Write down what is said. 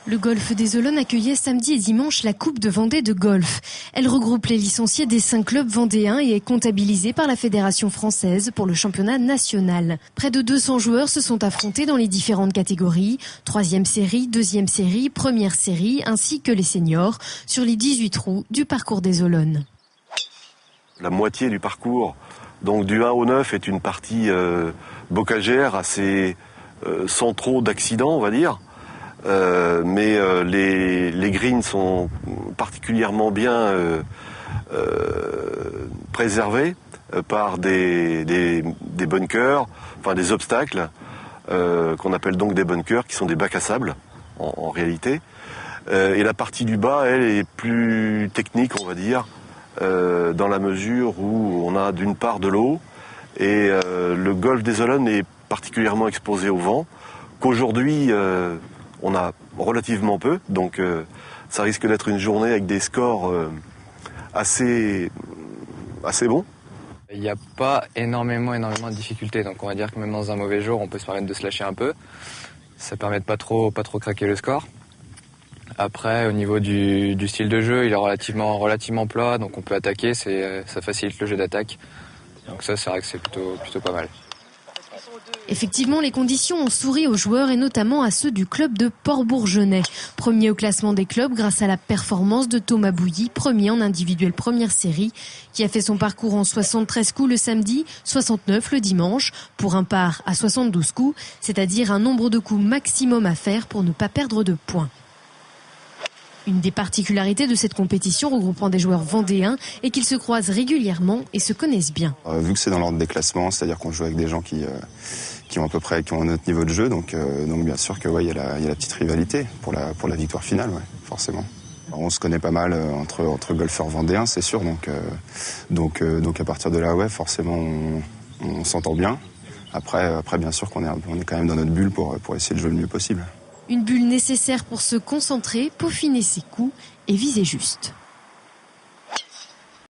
Le golf des Olonnes accueillait samedi et dimanche la Coupe de Vendée de golf. Elle regroupe les licenciés des 5 clubs vendéens et est comptabilisée par la Fédération française pour le championnat national. Près de 200 joueurs se sont affrontés dans les différentes catégories, 3e série, 2e série, 1re série, ainsi que les seniors, sur les 18 trous du parcours des Olonnes. La moitié du parcours, donc du 1 au 9, est une partie bocagère, assez sans trop d'accidents, on va dire. Mais les greens sont particulièrement bien préservés par des bunkers, enfin des obstacles, qu'on appelle donc des bunkers, qui sont des bacs à sable en réalité. Et la partie du bas, elle, est plus technique, on va dire, dans la mesure où on a d'une part de l'eau, et le golfe des Olonnes est particulièrement exposé au vent, qu'aujourd'hui on a relativement peu, donc ça risque d'être une journée avec des scores assez bons. Il n'y a pas énormément de difficultés, donc on va dire que même dans un mauvais jour, on peut se permettre de se lâcher un peu. Ça permet de pas trop craquer le score. Après, au niveau du style de jeu, il est relativement plat, donc on peut attaquer, ça facilite le jeu d'attaque. Donc ça, c'est vrai que c'est plutôt pas mal. Effectivement, les conditions ont souri aux joueurs et notamment à ceux du club de Port-Bourgenais. Premier au classement des clubs grâce à la performance de Thomas Bouilly, premier en individuel première série, qui a fait son parcours en 73 coups le samedi, 69 le dimanche, pour un par à 72 coups, c'est-à-dire un nombre de coups maximum à faire pour ne pas perdre de points. Une des particularités de cette compétition regroupant des joueurs vendéens est qu'ils se croisent régulièrement et se connaissent bien. Vu que c'est dans l'ordre des classements, c'est-à-dire qu'on joue avec des gens qui ont à peu près notre niveau de jeu, donc bien sûr que il y a la petite rivalité pour la victoire finale, ouais, forcément. Alors, on se connaît pas mal entre golfeurs vendéens, c'est sûr, donc à partir de là, ouais, forcément on s'entend bien. Après bien sûr qu'on est quand même dans notre bulle pour essayer de jouer le mieux possible. Une bulle nécessaire pour se concentrer, peaufiner ses coups et viser juste.